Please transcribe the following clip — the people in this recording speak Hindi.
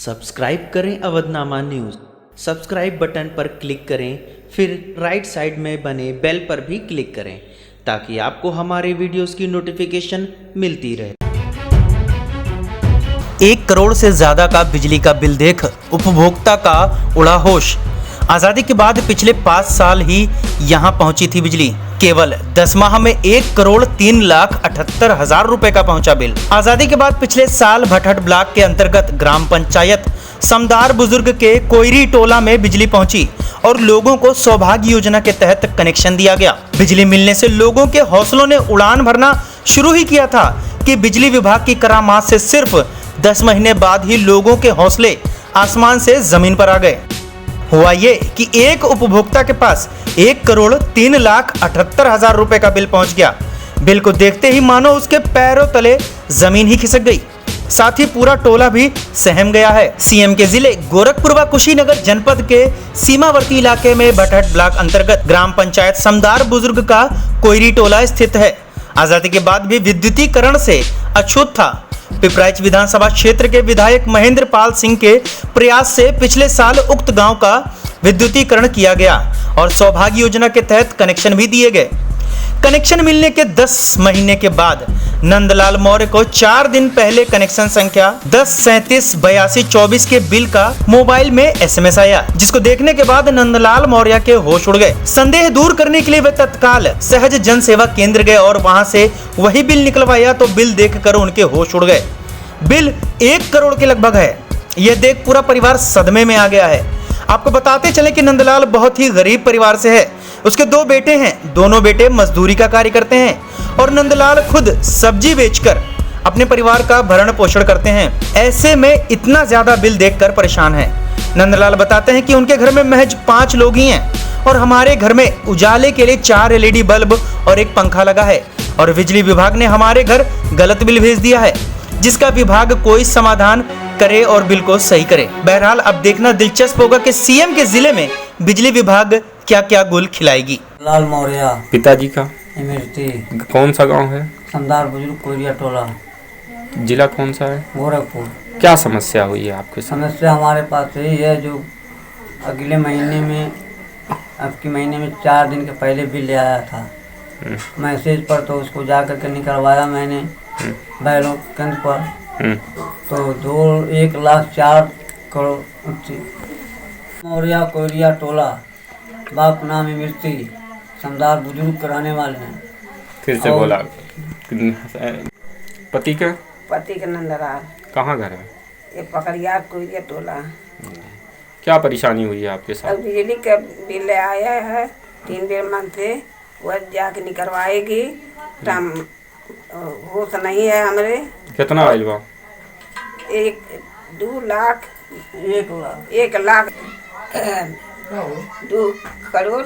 सब्सक्राइब करें अवधनामा न्यूज़। सब्सक्राइब बटन पर क्लिक करें, फिर राइट साइड में बने बेल पर भी क्लिक करें ताकि आपको हमारे वीडियोस की नोटिफिकेशन मिलती रहे। 1 करोड़ से ज़्यादा का बिजली का बिल देख उपभोक्ता का उड़ा होश। आज़ादी के बाद पिछले 5 साल ही यहाँ पहुंची थी बिजली। केवल 10 माह में 1,03,78,000 रुपए का पहुंचा बिल। आज़ादी के बाद पिछले साल भटहट ब्लॉक के अंतर्गत ग्राम पंचायत समदार बुजुर्ग के कोयरी टोला में बिजली पहुंची और लोगों को सौभाग्य योजना के तहत कनेक्शन दिया गया। बिजली मिलने से लोगों के हौसलों ने उड़ान भरना शुरू ही किया था कि बिजली विभाग की करामात से सिर्फ 10 महीने बाद ही लोगों के हौसले आसमान से जमीन पर आ गए। हुआ ये कि एक उपभोक्ता के पास 1,03,78,000 रुपए का बिल पहुंच गया। बिल को देखते ही मानो उसके पैरों तले जमीन ही खिसक गई, साथ ही पूरा टोला भी सहम गया है। सीएम के जिले गोरखपुर व कुशीनगर जनपद के सीमावर्ती इलाके में भटहट ब्लॉक अंतर्गत ग्राम पंचायत समदार बुजुर्ग का कोयरी टोला स्थित है। आजादी के बाद भी विद्युतीकरण से अछूत था। पिपराइच विधानसभा क्षेत्र के विधायक महेंद्र पाल सिंह के प्रयास से पिछले साल उक्त गांव का विद्युतीकरण किया गया और सौभाग्य योजना के तहत कनेक्शन भी दिए गए। कनेक्शन मिलने के 10 महीने के बाद नंदलाल मौर्य को 4 दिन पहले कनेक्शन संख्या 10378224 के बिल का मोबाइल में एसएमएस आया, जिसको देखने के बाद नंदलाल मौर्य के होश उड़ गए। संदेह दूर करने के लिए वे तत्काल सहज जन सेवा केंद्र गए और वहां से वही बिल निकलवाया तो बिल देखकर उनके होश उड़ गए। बिल 1 करोड़ के लगभग है। यह देख पूरा परिवार सदमे में आ गया है। आपको बताते चले कि नंदलाल बहुत ही गरीब परिवार से है। उसके 2 बेटे हैं, दोनों बेटे मजदूरी का कार्य करते हैं और नंदलाल खुद सब्जी बेचकर अपने परिवार का भरण पोषण करते हैं। ऐसे में इतना ज्यादा बिल देखकर परेशान है। नंदलाल बताते हैं कि उनके घर में महज 5 लोग ही हैं और हमारे घर में उजाले के लिए 4 LED बल्ब और 1 पंखा लगा है और बिजली विभाग ने हमारे घर गलत बिल भेज दिया है, जिसका विभाग कोई समाधान करे और बिल को सही करे। बहरहाल अब देखना दिलचस्प होगा कि सीएम के जिले में बिजली विभाग क्या क्या गुल खिलाएगी। लाल मौर्य पिताजी का इमरती। कौन सा गांव है? समदार बुजुर्ग कोयरिया टोला। जिला कौन सा है? गोरखपुर। क्या समस्या हुई है आपके साथ? समस्या हमारे पास यही है, जो अगले महीने में आपके महीने में 4 दिन के पहले बिल आया था मैसेज पर, तो उसको जा करके निकलवाया मैंने बैलों केंद्र पर, तो 1,04 करोड़ मौर्या कोयरिया टोला, बाप नाम इमरती, समदार बुजुर्ग कराने वाले हैं। फिर से बोला। पति का नंदलाल। कहाँ घर है? ये पकड़िया कोयरिया टोला। क्या परेशानी हुई है आपके साथ? अब बिजली का बिल आया है 3 बेर मांगते, वह जाके निकलवाएगी। टाइम होश नहीं है हमरे। कितना आयल बा? 2 लाख 1 लाख 2 करोड़